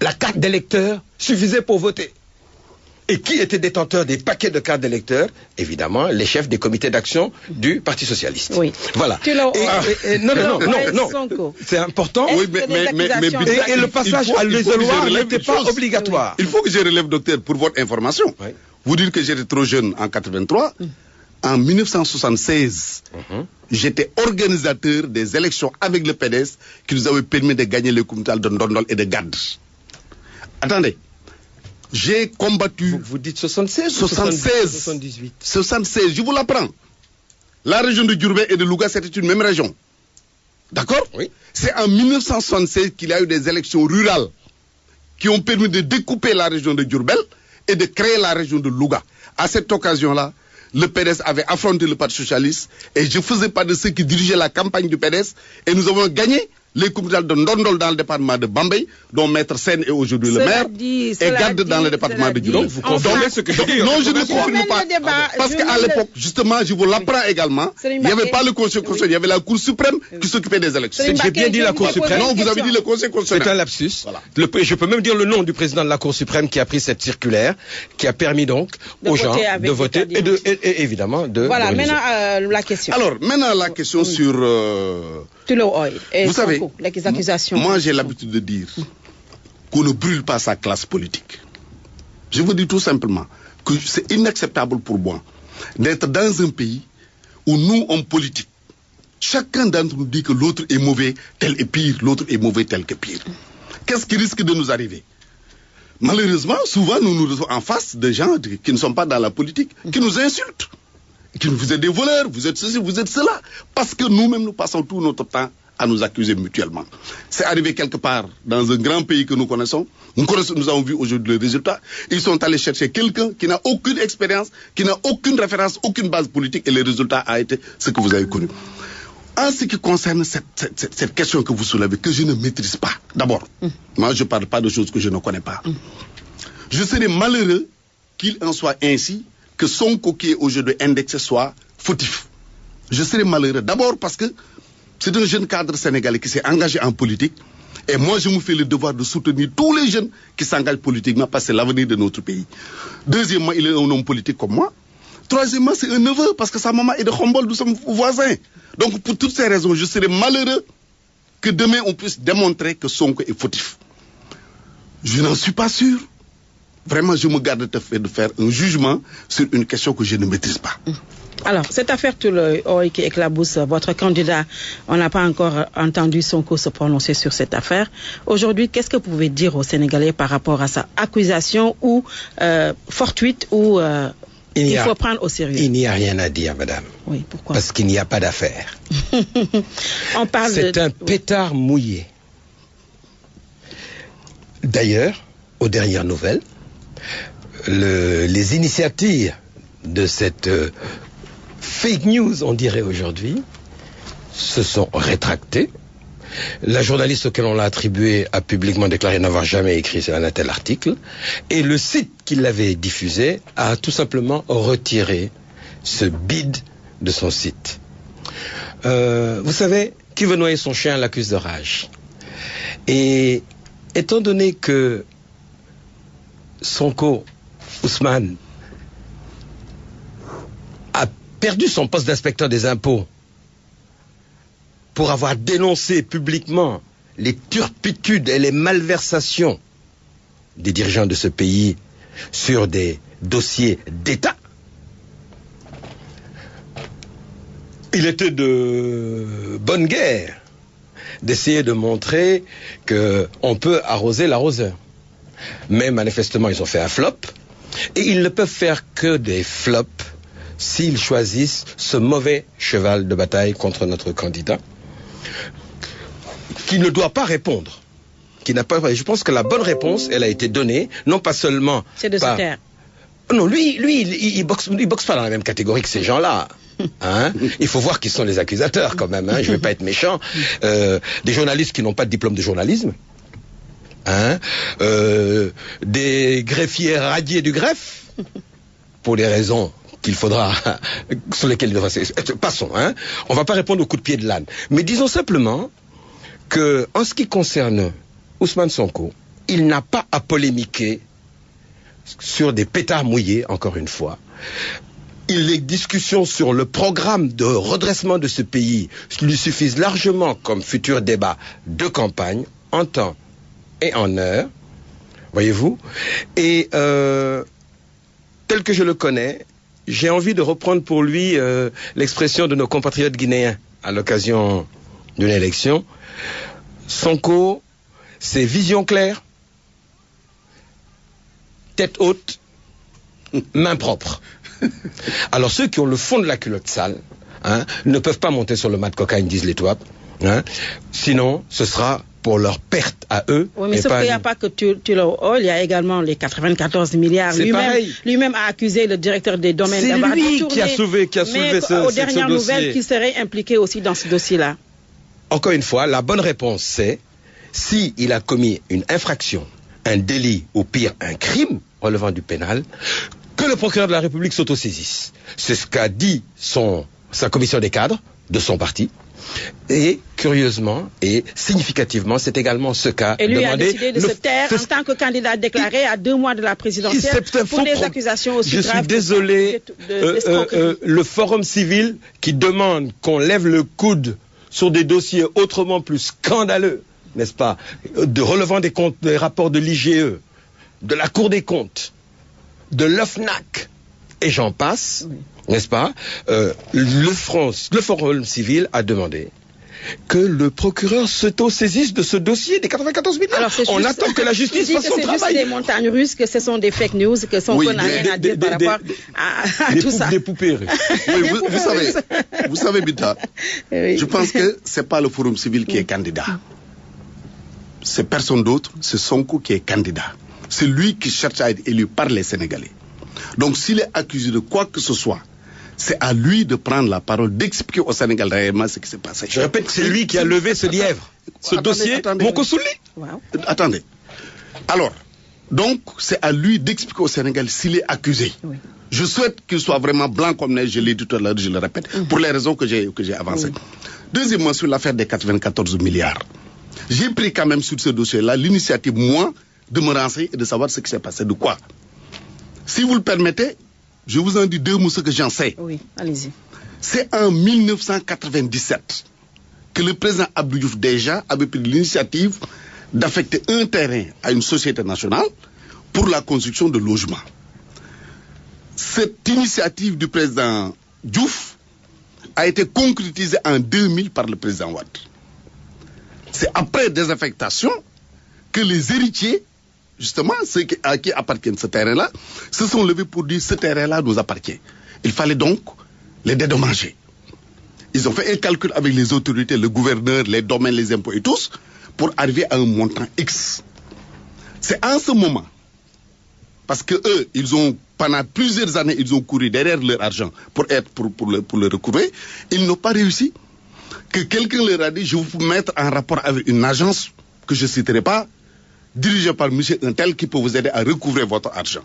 La carte d'électeur suffisait pour voter. Et qui était détenteur des paquets de cartes d'électeurs? Évidemment, les chefs des comités d'action du Parti socialiste. Oui. Voilà. Non. C'est important. Oui, et le passage à l'isoloir n'était pas obligatoire. Il faut que je relève, docteur, pour votre information. Oui. Vous dites que j'étais trop jeune en 83. En 1976, j'étais organisateur des élections avec le PDS qui nous avait permis de gagner les communales de Ndondol et de Gad. Attendez. J'ai combattu... Vous dites 76 ou 78 76, je vous l'apprends. La région de Diourbel et de Louga, c'était une même région. D'accord? Oui. C'est en 1976 qu'il y a eu des élections rurales qui ont permis de découper la région de Diourbel et de créer la région de Louga. À cette occasion-là, le PDS avait affronté le Parti socialiste et je faisais partie de ceux qui dirigeaient la campagne du PDS et nous avons gagné les communales de Ndondol dans le département de Bambey, dont Maître Sen est aujourd'hui le maire, et Gad dans le département de Diourbel. Vous confirmez ce que je dis? Non, je ne confirme pas. Parce qu'à l'époque, justement, je vous l'apprends également, il n'y avait pas le Conseil constitutionnel, il y avait la Cour suprême qui s'occupait des élections. J'ai bien dit la Cour suprême. Non, vous avez dit le Conseil constitutionnel. C'est un lapsus. Voilà. Je peux même dire le nom du président de la Cour suprême qui a pris cette circulaire, qui a permis donc aux gens de voter et évidemment de... Voilà, maintenant la question. Alors, maintenant la question sur... Tullow Oil. Vous savez, les accusations. Moi j'ai l'habitude de dire qu'on ne brûle pas sa classe politique. Je vous dis tout simplement que c'est inacceptable pour moi d'être dans un pays où nous, hommes politiques, chacun d'entre nous dit que l'autre est mauvais, tel est pire, l'autre est mauvais, tel que pire. Qu'est-ce qui risque de nous arriver? Malheureusement, souvent nous nous retrouvons en face de gens qui ne sont pas dans la politique, qui nous insultent. Vous êtes des voleurs, vous êtes ceci, vous êtes cela. Parce que nous-mêmes, nous passons tout notre temps à nous accuser mutuellement. C'est arrivé quelque part dans un grand pays que nous connaissons. Nous avons vu aujourd'hui le résultat. Ils sont allés chercher quelqu'un qui n'a aucune expérience, qui n'a aucune référence, aucune base politique, et le résultat a été ce que vous avez connu. En ce qui concerne cette question que vous soulevez, que je ne maîtrise pas, d'abord, moi je ne parle pas de choses que je ne connais pas. Je serais malheureux qu'il en soit ainsi, que Sonko qui est aujourd'hui indexé soit fautif. Je serais malheureux, d'abord parce que c'est un jeune cadre sénégalais qui s'est engagé en politique, et moi je me fais le devoir de soutenir tous les jeunes qui s'engagent politiquement parce que c'est l'avenir de notre pays. Deuxièmement, il est un homme politique comme moi. Troisièmement, c'est un neveu parce que sa maman est de Khombol, nous sommes voisins. Donc pour toutes ces raisons, je serais malheureux que demain on puisse démontrer que Sonko est fautif. Je n'en suis pas sûr. Vraiment, je me garde de faire un jugement sur une question que je ne maîtrise pas. Alors, cette affaire qui éclabousse votre candidat, on n'a pas encore entendu Sonko se prononcer sur cette affaire. Aujourd'hui, qu'est-ce que vous pouvez dire aux Sénégalais par rapport à sa accusation ou fortuite ou il faut prendre au sérieux? Il n'y a rien à dire, madame. Oui, pourquoi? Parce qu'il n'y a pas d'affaire. C'est un pétard mouillé. D'ailleurs, aux dernières nouvelles, les initiateurs de cette fake news, on dirait aujourd'hui, se sont rétractés. La journaliste auquel on l'a attribué a publiquement déclaré n'avoir jamais écrit un tel article. Et le site qui l'avait diffusé a tout simplement retiré ce bide de son site. Vous savez, qui veut noyer son chien l'accuse de rage. Et étant donné que Sonko Ousmane a perdu son poste d'inspecteur des impôts pour avoir dénoncé publiquement les turpitudes et les malversations des dirigeants de ce pays sur des dossiers d'État, il était de bonne guerre d'essayer de montrer qu'on peut arroser l'arroseur. Mais manifestement, ils ont fait un flop. Et ils ne peuvent faire que des flops s'ils choisissent ce mauvais cheval de bataille contre notre candidat, qui ne doit pas répondre. Je pense que la bonne réponse, elle a été donnée, non pas seulement... C'est de se taire. Non, lui, il boxe pas dans la même catégorie que ces gens-là. Hein? Il faut voir qui sont les accusateurs quand même. Hein? Je vais pas être méchant. Des journalistes qui n'ont pas de diplôme de journalisme. Hein? Des greffiers radiés du greffe, pour les raisons qu'il faudra, sur lesquelles il devra... Passons, hein? On va pas répondre au coup de pied de l'âne. Mais disons simplement que, en ce qui concerne Ousmane Sonko, il n'a pas à polémiquer sur des pétards mouillés, encore une fois. Les discussions sur le programme de redressement de ce pays lui suffisent largement comme futur débat de campagne, en temps et en heure, voyez-vous. Et tel que je le connais, j'ai envie de reprendre pour lui l'expression de nos compatriotes guinéens à l'occasion d'une élection. Sonko, c'est vision claire, tête haute, main propre. Alors ceux qui ont le fond de la culotte sale, hein, ne peuvent pas monter sur le mât de cocaïne, disent les toits. Hein, sinon, ce sera pour leur perte à eux. Oui, mais sauf qu'il n'y a pas que Tullow Oil, il y a également les 94 milliards. Lui-même a accusé le directeur des domaines d'avoir détourné. C'est lui qui a soulevé ce aux dernières nouvelles, qui serait impliqué aussi dans ce dossier-là. Encore une fois, la bonne réponse, c'est s'il a commis une infraction, un délit ou pire, un crime relevant du pénal, que le procureur de la République s'autosaisisse. C'est ce qu'a dit sa commission des cadres de son parti. Et curieusement et significativement, c'est également ce qu'a demandé... Et lui a décidé de se taire en tant que candidat déclaré à 2 mois de la présidentielle pour des accusations aussi graves. Je suis désolé, le Forum civil qui demande qu'on lève le coude sur des dossiers autrement plus scandaleux, n'est-ce pas, relevant des rapports de l'IGE, de la Cour des comptes, de l'OFNAC, et j'en passe, n'est-ce pas, le Forum civil a demandé que le procureur s'auto-saisisse de ce dossier des 94 milliards. Alors, on attend que la justice fasse son travail. C'est juste des montagnes russes, que ce sont des fake news, que son qu'on n'a rien à dire par rapport à tout ça. Des poupées russes. Oui, vous savez, Binta, je pense que c'est pas le Forum civil qui est candidat. C'est personne d'autre, c'est Sonko qui est candidat. C'est lui qui cherche à être élu par les Sénégalais. Donc s'il est accusé de quoi que ce soit, c'est à lui de prendre la parole, d'expliquer au Sénégal réellement ce qui s'est passé. Je répète, c'est lui qui a levé ce lièvre. Ce dossier, Moko Souli. Wow. Attendez. Alors, donc, c'est à lui d'expliquer au Sénégal s'il est accusé. Oui. Je souhaite qu'il soit vraiment blanc comme neige, je l'ai dit tout à l'heure, je le répète, pour les raisons que j'ai avancées. Deuxièmement, sur l'affaire des 94 milliards. J'ai pris quand même sur ce dossier-là l'initiative, moi, de me renseigner et de savoir ce qui s'est passé. De quoi? Si vous le permettez, je vous en dis deux mots, ce que j'en sais. Oui, allez-y. C'est en 1997 que le président Abdou Diouf déjà avait pris l'initiative d'affecter un terrain à une société nationale pour la construction de logements. Cette initiative du président Diouf a été concrétisée en 2000 par le président Wade. C'est après désaffectation que les héritiers, justement, ceux à qui appartient ce terrain-là, se sont levés pour dire ce terrain-là nous appartient. Il fallait donc les dédommager. Ils ont fait un calcul avec les autorités, le gouverneur, les domaines, les impôts et tous, pour arriver à un montant X. C'est en ce moment, parce que eux, ils ont, pendant plusieurs années, ils ont couru derrière leur argent pour le recouvrer, ils n'ont pas réussi. Que quelqu'un leur a dit, je vais vous mettre en rapport avec une agence que je ne citerai pas, dirigée par monsieur Untel, qui peut vous aider à recouvrer votre argent.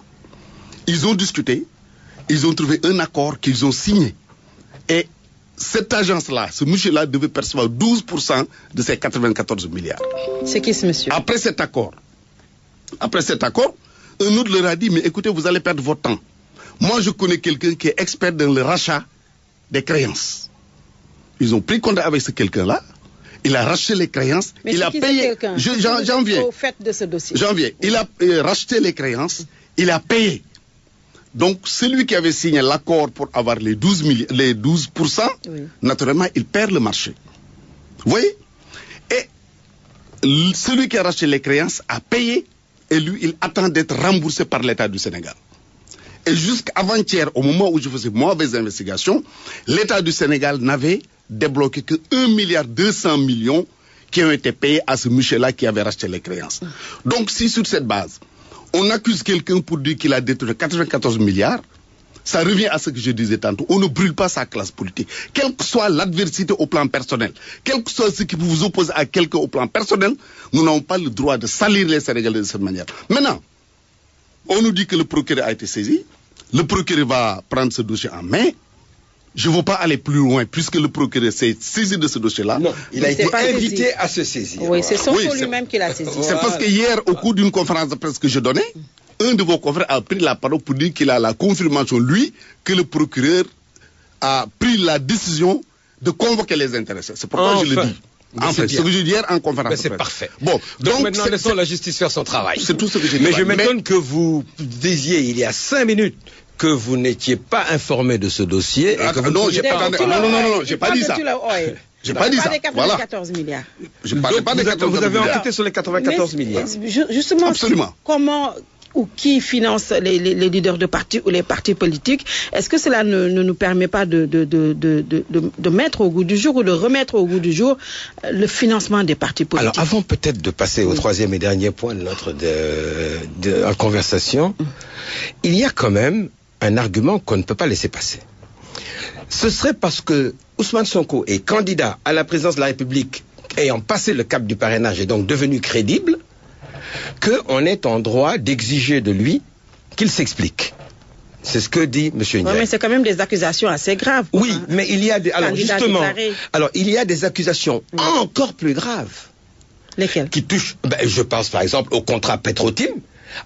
Ils ont discuté, ils ont trouvé un accord qu'ils ont signé. Et cette agence-là, ce monsieur-là devait percevoir 12% de ces 94 milliards. C'est qui ce monsieur? Après cet accord, un autre leur a dit, mais écoutez, vous allez perdre votre temps. Moi, je connais quelqu'un qui est expert dans le rachat des créances. Ils ont pris contact avec ce quelqu'un-là. Il a racheté les créances. Mais il a payé. J'en viens. Au fait de ce dossier. J'en viens. Il a racheté les créances. Il a payé. Donc, celui qui avait signé l'accord pour avoir les 12%, oui, naturellement, il perd le marché. Vous voyez? Et celui qui a racheté les créances a payé. Et lui, il attend d'être remboursé par l'État du Sénégal. Et jusqu'avant-hier, au moment où je faisais mauvaise investigation, l'État du Sénégal n'avait débloqué que 1,2 milliard qui ont été payés à ce monsieur-là qui avait racheté les créances. Donc, si sur cette base, on accuse quelqu'un pour dire qu'il a détourné 94 milliards, ça revient à ce que je disais tantôt. On ne brûle pas sa classe politique. Quelle que soit l'adversité au plan personnel, quel que soit ce qui vous oppose à quelqu'un au plan personnel, nous n'avons pas le droit de salir les Sénégalais de cette manière. Maintenant, on nous dit que le procureur a été saisi. Le procureur va prendre ce dossier en main. Je ne veux pas aller plus loin puisque le procureur s'est saisi de ce dossier-là. Non, il a été invité à se saisir. Oui, c'est Sonko lui-même qui l'a saisi. C'est parce que hier, au cours d'une conférence de presse que je donnais, un de vos confrères a pris la parole pour dire qu'il a la confirmation, lui, que le procureur a pris la décision de convoquer les intéressés. C'est pourquoi je le dis. Enfin, ce que je dis hier en conférence de presse. C'est parfait. Bon, donc maintenant, laissons la justice faire son travail. C'est tout ce que j'ai dit. Mais je m'étonne que vous disiez il y a 5 minutes que vous n'étiez pas informé de ce dossier. Et que vous non, j'ai pas dit ça. J'ai pas dit ça. Voilà. 94 milliards. Je parlais pas des 94 milliards. Vous avez milliards. enquêté sur les 94 milliards. Justement, absolument. Comment ou qui finance les leaders de partis ou les partis politiques? Est-ce que cela ne nous permet pas de mettre au goût du jour ou de remettre au goût du jour le financement des partis politiques? Alors, avant peut-être de passer au troisième et dernier point de notre conversation, il y a quand même un argument qu'on ne peut pas laisser passer. Ce serait parce que Ousmane Sonko est candidat à la présidence de la République ayant passé le cap du parrainage et donc devenu crédible, qu'on est en droit d'exiger de lui qu'il s'explique. C'est ce que dit M. Ndiaye. Oui, mais c'est quand même des accusations assez graves. Oui, mais il y a des... Alors justement, il y a des accusations encore plus graves. Lesquelles? Qui touchent, je pense par exemple au contrat Petro-Tim,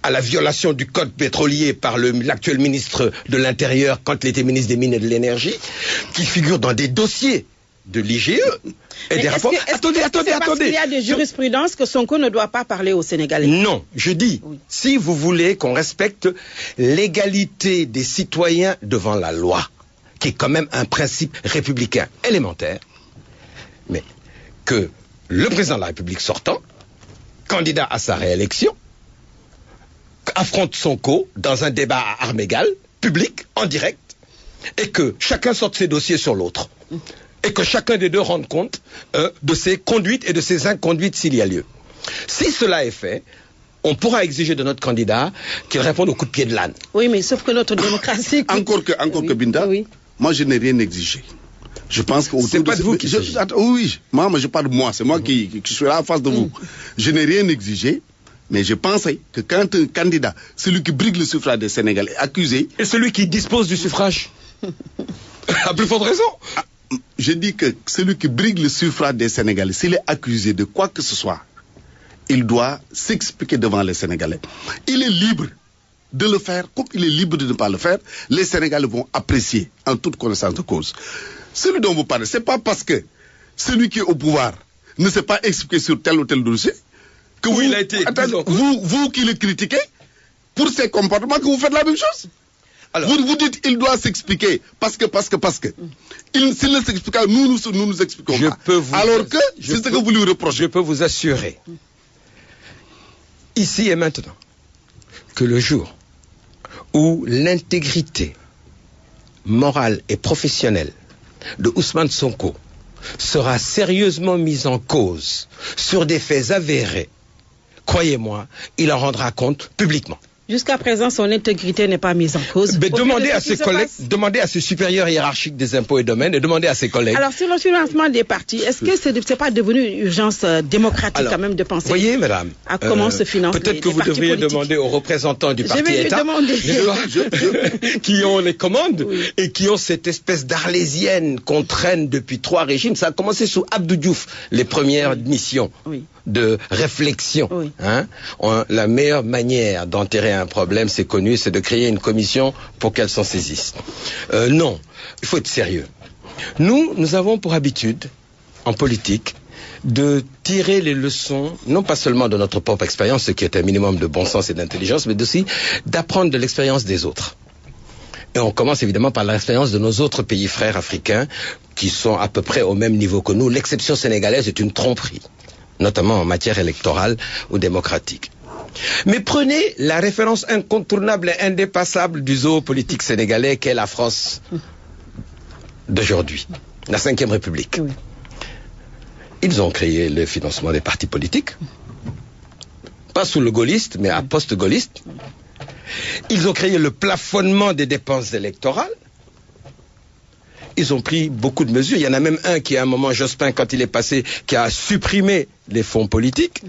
à la violation du code pétrolier par l'actuel ministre de l'Intérieur quand il était ministre des Mines et de l'Énergie, qui figure dans des dossiers de l'IGE et des rapports. Attendez. Il y a des jurisprudences que Sonko ne doit pas parler aux Sénégalais. Non, je dis, si vous voulez qu'on respecte l'égalité des citoyens devant la loi, qui est quand même un principe républicain élémentaire, mais que le président de la République sortant, candidat à sa réélection, affronte Sonko dans un débat à armes égales, public, en direct, et que chacun sorte ses dossiers sur l'autre. Et que chacun des deux rende compte de ses conduites et de ses inconduites s'il y a lieu. Si cela est fait, on pourra exiger de notre candidat qu'il réponde au coup de pied de l'âne. Oui, mais sauf que notre démocratie... Encore que Binta, moi je n'ai rien exigé. Je pense que c'est pas de vous qui oui, moi je parle de moi, c'est moi qui suis là en face de vous. Je n'ai rien exigé, mais je pensais que quand un candidat, celui qui brigue le suffrage des Sénégalais, est accusé... Et celui qui dispose du suffrage à plus forte raison. Je dis que celui qui brigue le suffrage des Sénégalais, s'il est accusé de quoi que ce soit, il doit s'expliquer devant les Sénégalais. Il est libre de le faire, comme il est libre de ne pas le faire. Les Sénégalais vont apprécier en toute connaissance de cause. Celui dont vous parlez, c'est pas parce que celui qui est au pouvoir ne s'est pas expliqué sur tel ou tel dossier que il a été vous qui le critiquez pour ses comportements que vous faites la même chose. Alors, vous dites il doit s'expliquer parce que. S'il ne s'explique pas, nous nous expliquons pas. Alors que c'est ce que vous lui reprochez. Je peux vous assurer, ici et maintenant, que le jour où l'intégrité morale et professionnelle de Ousmane Sonko sera sérieusement mise en cause sur des faits avérés, croyez-moi, il en rendra compte publiquement. Jusqu'à présent, son intégrité n'est pas mise en cause. Mais demandez à ses collègues, demandez à ses supérieurs hiérarchiques des impôts et domaines et demandez à ses collègues. Alors, sur le financement des partis, est-ce que c'est pas devenu une urgence démocratique quand même de penser voyez, madame, à comment se financent peut-être que vous devriez demander aux représentants du parti État qui ont les commandes et qui ont cette espèce d'arlésienne qu'on traîne depuis 3 régimes. Ça a commencé sous Abdou Diouf, les premières missions de réflexion. La meilleure manière d'enterrer un problème, c'est connu, c'est de créer une commission pour qu'elle s'en saisisse. Non, il faut être sérieux. Nous avons pour habitude, en politique, de tirer les leçons, non pas seulement de notre propre expérience, ce qui est un minimum de bon sens et d'intelligence, mais aussi d'apprendre de l'expérience des autres. Et on commence évidemment par l'expérience de nos autres pays frères africains, qui sont à peu près au même niveau que nous. L'exception sénégalaise est une tromperie, notamment en matière électorale ou démocratique. Mais prenez la référence incontournable et indépassable du zoopolitique sénégalais qu'est la France d'aujourd'hui, la Ve République. Ils ont créé le financement des partis politiques, pas sous le gaulliste, mais à post-gaulliste. Ils ont créé le plafonnement des dépenses électorales. Ils ont pris beaucoup de mesures. Il y en a même un qui, à un moment, Jospin, quand il est passé, qui a supprimé les fonds politiques.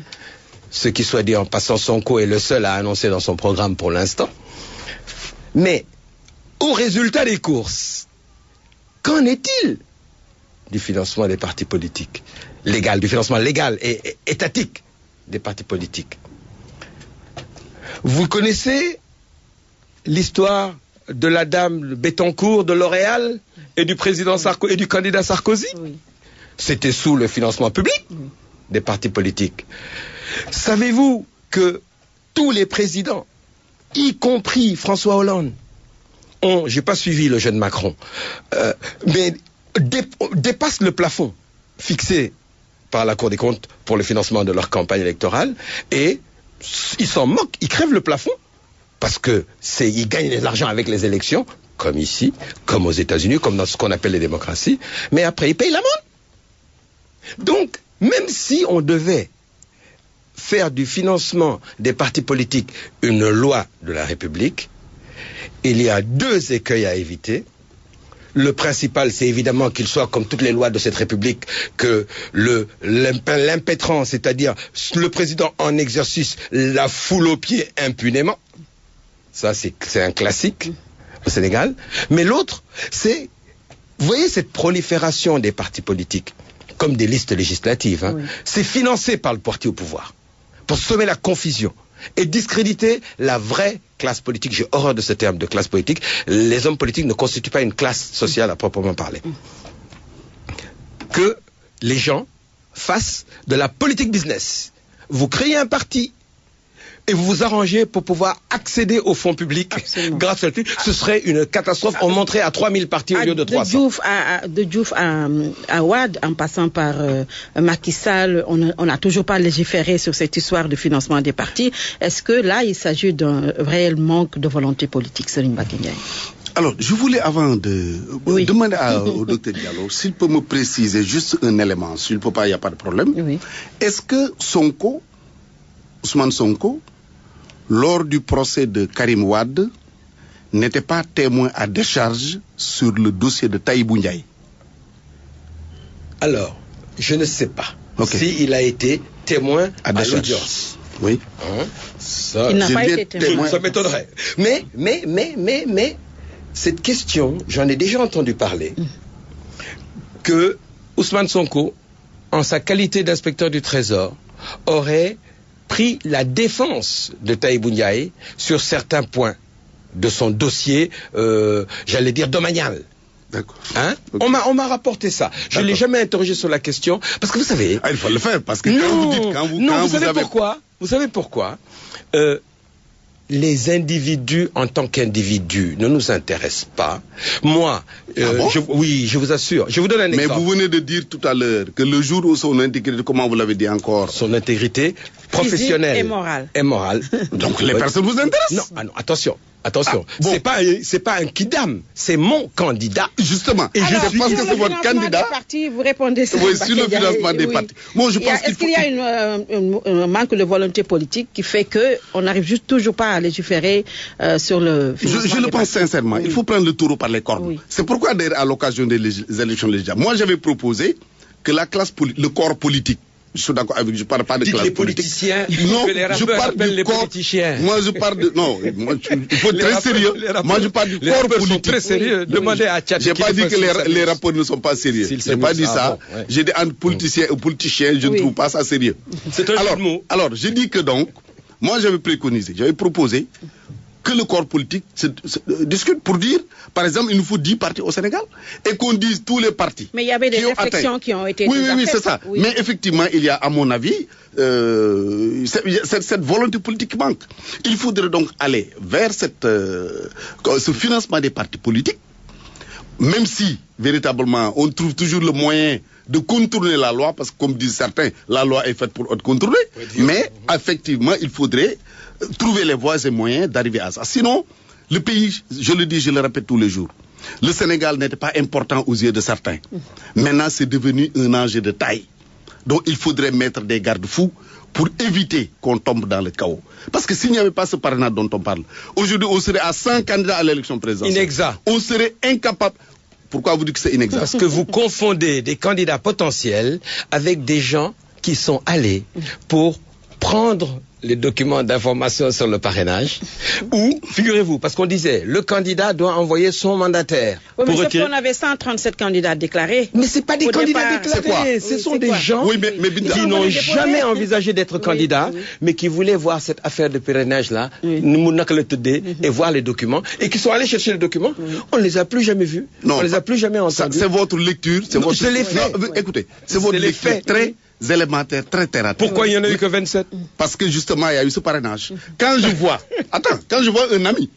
Ce qui, soit dit en passant, Sonko est le seul à annoncer dans son programme pour l'instant. Mais, au résultat des courses, qu'en est-il du financement des partis politiques légal, du financement légal et étatique des partis politiques? Vous connaissez l'histoire de la dame Bettencourt de L'Oréal et du président Sarkozy et du candidat Sarkozy? C'était sous le financement public des partis politiques. Savez-vous que tous les présidents, y compris François Hollande, j'ai pas suivi le jeune Macron, mais dépassent le plafond fixé par la Cour des comptes pour le financement de leur campagne électorale, et ils s'en moquent, ils crèvent le plafond, parce que ils gagnent de l'argent avec les élections, comme ici, comme aux États-Unis, comme dans ce qu'on appelle les démocraties, mais après ils payent l'amende. Donc, même si on devait faire du financement des partis politiques une loi de la République, il y a 2 écueils à éviter. Le principal, c'est évidemment qu'il soit, comme toutes les lois de cette République, que l'impétrant, c'est-à-dire le président en exercice, la foule aux pieds impunément. Ça, c'est un classique au Sénégal. Mais l'autre, c'est, vous voyez cette prolifération des partis politiques, comme des listes législatives, c'est financé par le parti au pouvoir, pour semer la confusion et discréditer la vraie classe politique. J'ai horreur de ce terme de classe politique. Les hommes politiques ne constituent pas une classe sociale à proprement parler. Que les gens fassent de la politique business. Vous créez un parti, et vous vous arrangez pour pouvoir accéder aux fonds publics grâce à ce serait une catastrophe. On monterait à 3000 partis au lieu de 300. De Diouf à Wade, en passant par Macky Sall, on n'a toujours pas légiféré sur cette histoire de financement des partis. Est-ce que là, il s'agit d'un réel manque de volonté politique, Serigne Mbacké Ndiaye? Alors, je voulais avant de demander au docteur Diallo s'il peut me préciser juste un élément. S'il ne peut pas, il n'y a pas de problème. Oui. Est-ce que Ousmane Sonko, lors du procès de Karim Wade, n'était pas témoin à décharge sur le dossier de Tahibou Ndiaye? Alors, je ne sais pas s'il a été témoin à l'audience. Oui. Il n'a pas été témoin. Ça m'étonnerait. Mais, cette question, j'en ai déjà entendu parler, que Ousmane Sonko, en sa qualité d'inspecteur du Trésor, aurait pris la défense de Tahibou Ndiaye sur certains points de son dossier, j'allais dire domanial. D'accord. Hein? Okay. On m'a rapporté ça. Je ne l'ai jamais interrogé sur la question, parce que vous savez... il faut le faire, parce que Vous savez pourquoi les individus en tant qu'individus ne nous intéressent pas. Moi, je vous assure. Je vous donne un exemple. Mais vous venez de dire tout à l'heure que le jour où son intégrité, comment vous l'avez dit encore? Son intégrité professionnelle et morale. Donc les personnes vous intéressent? Non, attention. C'est pas un kidam, c'est mon candidat. Justement. Et alors, je pense que c'est votre candidat. Partis, vous répondez ça. Oui, sur le financement des partis. Moi, je pense est-ce qu'il y a un manque de volonté politique qui fait que on n'arrive juste toujours pas à légiférer sur le financement je le pense sincèrement. Il faut prendre le taureau par les cornes. Oui. C'est pourquoi, d'ailleurs, à l'occasion des élections législatives, moi, j'avais proposé que le corps politique, je suis d'accord avec, je parle pas de classe les politique. Politiciens, non, je parle du corps. Politiciens. Moi, je parle de, non, il faut être très sérieux. Moi, je parle du corps politique. Sont très sérieux. Demandez à Tchad. J'ai pas dit que les rapports ne sont pas sérieux. J'ai pas dit ça. J'ai dit entre politiciens et politiciens, je ne trouve pas ça sérieux. C'est un mot. Alors, je dis que donc, moi, j'avais proposé que le corps politique se discute pour dire, par exemple, il nous faut 10 partis au Sénégal et qu'on dise tous les partis. Mais il y avait des réflexions qui ont été Oui, c'est ça. Oui. Mais effectivement, il y a, à mon avis, cette volonté politique qui manque. Il faudrait donc aller vers ce financement des partis politiques, même si, véritablement, on trouve toujours le moyen de contourner la loi, parce que, comme disent certains, la loi est faite pour être contournée. Mais, effectivement, il faudrait trouver les voies et moyens d'arriver à ça. Sinon, le pays, je le dis, je le répète tous les jours, le Sénégal n'était pas important aux yeux de certains. Maintenant, c'est devenu un enjeu de taille. Donc, il faudrait mettre des garde-fous pour éviter qu'on tombe dans le chaos. Parce que s'il n'y avait pas ce parrainage dont on parle, aujourd'hui, on serait à 100 candidats à l'élection présidentielle. Inexact. On serait incapable. Pourquoi vous dites que c'est inexact? Parce que vous confondez des candidats potentiels avec des gens qui sont allés pour prendre les documents d'information sur le parrainage, ou, figurez-vous, parce qu'on disait, le candidat doit envoyer son mandataire. Oui, mais sauf qu'on avait 137 candidats déclarés. Mais c'est pas des candidats déclarés, ce sont des gens qui n'ont jamais envisagé d'être candidats, mais qui voulaient voir cette affaire de parrainage-là, et voir les documents, et qui sont allés chercher les documents. On ne les a plus jamais vus, on ne les a plus jamais entendus. C'est votre lecture, c'est votre... Je l'ai fait. Écoutez, c'est votre lecture très élémentaire, très terre à terre. Pourquoi il n'y en a eu que 27? Parce que justement, il y a eu ce parrainage. Quand je vois un ami,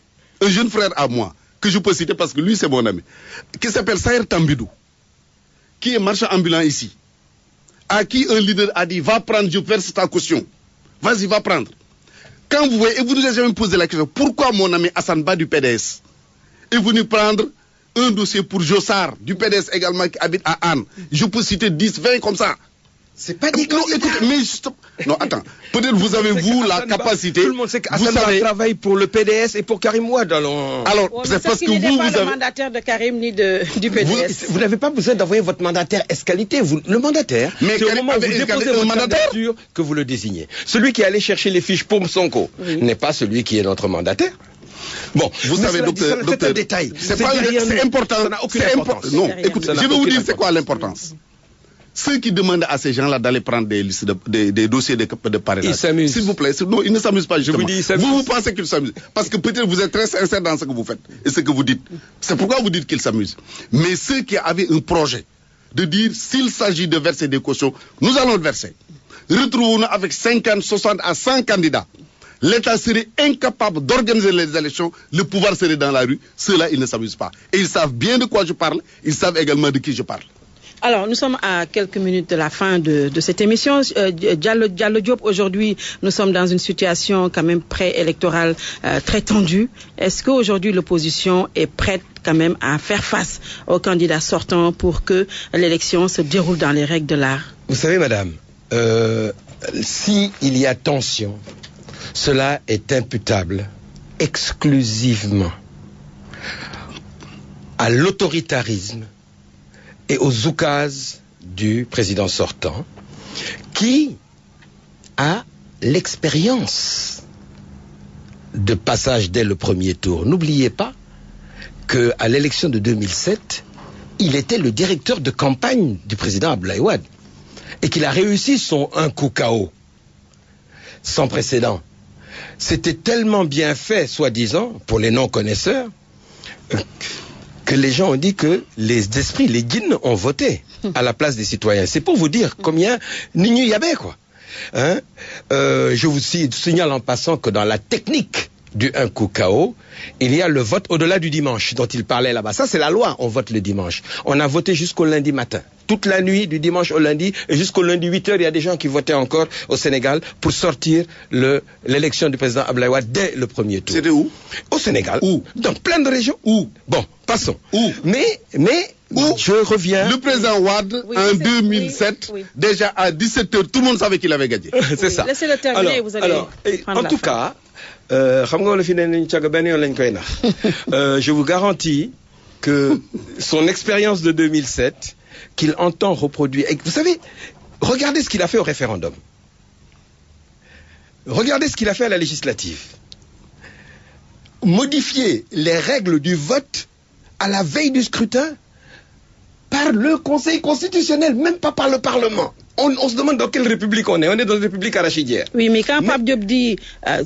un jeune frère à moi, que je peux citer parce que lui c'est mon ami, qui s'appelle Saïr Tambidou, qui est marchand ambulant ici, à qui un leader a dit, va prendre, je verse ta caution. Vas-y, va prendre. Quand vous voyez, et vous nous avez jamais posé la question, pourquoi mon ami Hassan Ba du PDS est venu prendre un dossier pour Jossard, du PDS également, qui habite à Anne. Je peux citer 10, 20 comme ça. C'est pas dit non, attends. Peut-être vous avez, vous, la capacité. Tout le monde sait qu'Hassan Ba travaille pour le PDS et pour Karim Wade. Alors, c'est parce que vous avez... le mandataire de Karim ni du PDS. Vous n'avez pas besoin d'envoyer votre mandataire escalité. Le mandataire, c'est au moment où vous déposez votre candidature que vous le désignez. Celui qui est allé chercher les fiches pour Sonko n'est pas celui qui est notre mandataire. Bon, vous savez, docteur, c'est un détail. C'est important. Ça n'a aucune importance. Non, écoutez, je vais vous dire c'est quoi l'importance. Ceux qui demandent à ces gens-là d'aller prendre des listes des dossiers de parrainage. Ils s'amusent. S'il vous plaît. Non, ils ne s'amusent pas justement. Je vous dis, ils s'amusent. Vous pensez qu'ils s'amusent. Parce que peut-être vous êtes très sincère dans ce que vous faites et ce que vous dites. C'est pourquoi vous dites qu'ils s'amusent. Mais ceux qui avaient un projet de dire s'il s'agit de verser des cautions, nous allons le verser. Retrouvons-nous avec 50, 60 à 100 candidats. l'État serait incapable d'organiser les élections, le pouvoir serait dans la rue. Ceux-là, ils ne s'amusent pas. Et ils savent bien de quoi je parle, ils savent également de qui je parle. Alors, nous sommes à quelques minutes de la fin de cette émission. Diallo Diop, aujourd'hui, nous sommes dans une situation quand même préélectorale très tendue. Est-ce qu'aujourd'hui, l'opposition est prête quand même à faire face aux candidats sortants pour que l'élection se déroule dans les règles de l'art? Vous savez, madame, s'il y a tension, cela est imputable exclusivement à l'autoritarisme et aux oukases du président sortant, qui a l'expérience de passage dès le premier tour. N'oubliez pas qu'à l'élection de 2007, il était le directeur de campagne du président Abdoulaye Wade et qu'il a réussi son un coup KO sans précédent. C'était tellement bien fait, soi-disant, pour les non-connaisseurs, que les gens ont dit que les esprits, les djinns ont voté à la place des citoyens. C'est pour vous dire combien Nignu Yabé, quoi. Hein? Je vous signale en passant que dans la technique du un coup KO, il y a le vote au-delà du dimanche dont il parlait là-bas. Ça, c'est la loi, on vote le dimanche. On a voté jusqu'au lundi matin. Toute la nuit, du dimanche au lundi, et jusqu'au lundi 8h, il y a des gens qui votaient encore au Sénégal pour sortir l'élection du président Abdoulaye Wade dès le premier tour. C'était où? Au Sénégal. Où? Dans plein de régions. Où? Bon, passons. Où? Mais où? Je reviens. Le président Wade, en 2007, déjà à 17h, tout le monde savait qu'il avait gagné. C'est ça. Laissez-le terminer, vous allez en tout cas, je vous garantis que son expérience de 2007, qu'il entend reproduire. Et vous savez, regardez ce qu'il a fait au référendum. Regardez ce qu'il a fait à la législative. Modifier les règles du vote à la veille du scrutin par le Conseil constitutionnel, même pas par le Parlement. On se demande dans quelle république on est. On est dans une république arachidière. Oui, mais quand Pape Diop dit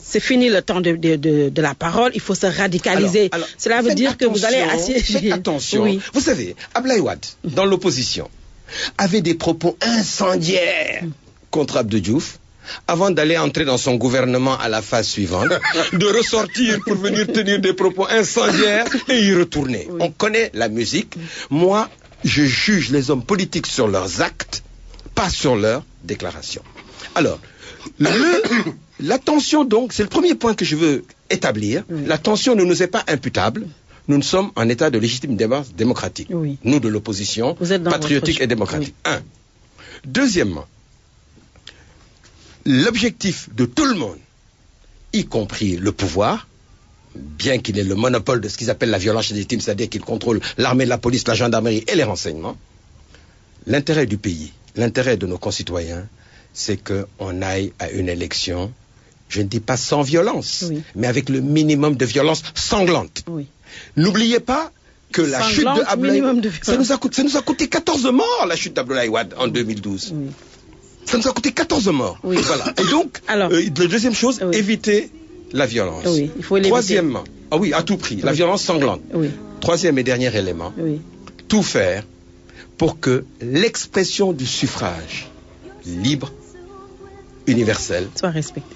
c'est fini le temps de la parole, il faut se radicaliser. Alors, cela veut dire que vous allez assiéger. Faites attention. Oui. Vous savez, Abdoulaye Wade, dans l'opposition, avait des propos incendiaires contre Abdou Diouf avant d'aller entrer dans son gouvernement à la phase suivante, de ressortir pour venir tenir des propos incendiaires et y retourner. Oui. On connaît la musique. Moi, je juge les hommes politiques sur leurs actes, pas sur leurs déclarations. Alors, la tension donc, c'est le premier point que je veux établir. Oui. La tension ne nous est pas imputable. Nous sommes en état de légitime débat démocratique. Oui. Nous de l'opposition, patriotique et démocratique. Oui. Un. Deuxièmement, l'objectif de tout le monde, y compris le pouvoir, bien qu'il ait le monopole de ce qu'ils appellent la violence légitime, c'est-à-dire qu'il contrôle l'armée, la police, la gendarmerie et les renseignements, l'intérêt du pays, l'intérêt de nos concitoyens, c'est qu'on aille à une élection, je ne dis pas sans violence, oui, mais avec le minimum de violence sanglante. Oui. N'oubliez pas que la chute de Abdoulaye Wade, ça nous a coûté 14 morts, la chute d'Abdoulaye Wade en 2012. Oui. Ça nous a coûté 14 morts. Oui. Voilà. Et donc, la deuxième chose, oui, éviter la violence. Oui, il faut l'éviter. Troisièmement, à tout prix, la violence sanglante. Oui. Troisième et dernier élément, tout faire pour que l'expression du suffrage libre, universel, soit respectée.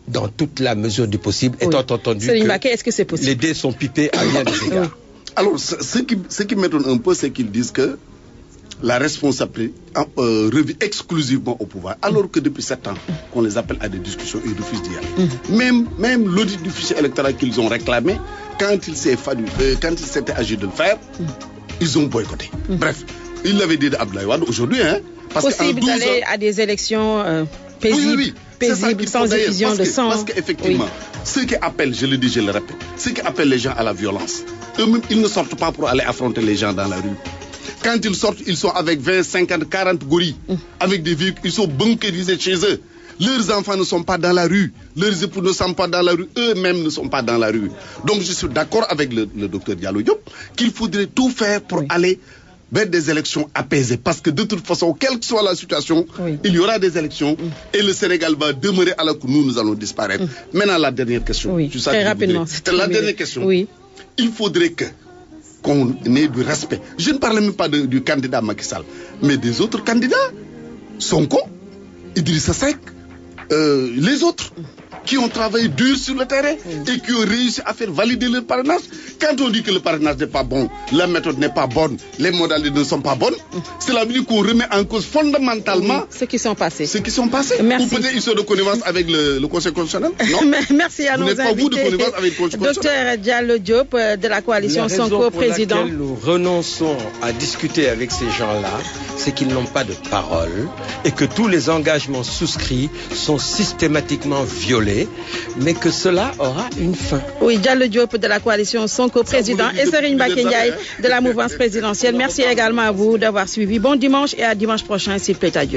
Dans toute la mesure du possible, étant entendu que est-ce que c'est possible? Les dés sont pipés à bien des égards. Alors, ce qui m'étonne un peu, c'est qu'ils disent que la responsabilité revient exclusivement au pouvoir, alors que depuis 7 ans, qu'on les appelle à des discussions, ils refusent d'y aller. Même l'audit du fichier électoral qu'ils ont réclamé, quand il s'était agi de le faire, ils ont boycotté. Bref, ils l'avaient dit d'Abdoulaye Wade aujourd'hui, hein. Possible d'aller à des élections paisibles, sans effusion de sang. Parce qu'effectivement, ceux qui appellent, je le dis, je le répète, ceux qui appellent les gens à la violence, eux-mêmes, ils ne sortent pas pour aller affronter les gens dans la rue. Quand ils sortent, ils sont avec 20, 50, 40 gorilles, avec des véhicules, ils sont bunkérisés chez eux. Leurs enfants ne sont pas dans la rue, leurs époux ne sont pas dans la rue, eux-mêmes ne sont pas dans la rue. Donc je suis d'accord avec le docteur Diallo Diop qu'il faudrait tout faire pour aller vers des élections apaisées. Parce que de toute façon, quelle que soit la situation, il y aura des élections et le Sénégal va demeurer alors que nous allons disparaître. Maintenant, la dernière question. Très rapidement. La dernière question. Il faudrait qu'on ait du respect. Je ne parle même pas du candidat Macky Sall, mais des autres candidats. Sonko, Idrissa Seck, les autres. qui ont travaillé dur sur le terrain et qui ont réussi à faire valider le parrainage. Quand on dit que le parrainage n'est pas bon, la méthode n'est pas bonne, les modalités ne sont pas bonnes, cela veut dire qu'on remet en cause fondamentalement ceux qui sont passés. Merci. Ou peut-être ils sont de connivence avec le Conseil constitutionnel. Non. Merci à nos invités. Vous n'êtes pas vous de connivence avec le Conseil constitutionnel. Docteur Diallo Diop de la coalition Sonko, président. La raison pour laquelle nous renonçons à discuter avec ces gens-là, c'est qu'ils n'ont pas de parole et que tous les engagements souscrits sont systématiquement violés, mais que cela aura une fin. Oui, Diallo Diop de la coalition Sonko, président, et Serigne Mbacké Ndiaye de la mouvance présidentielle. Merci également à vous d'avoir suivi. Bon dimanche et à dimanche prochain, s'il plaît à Dieu.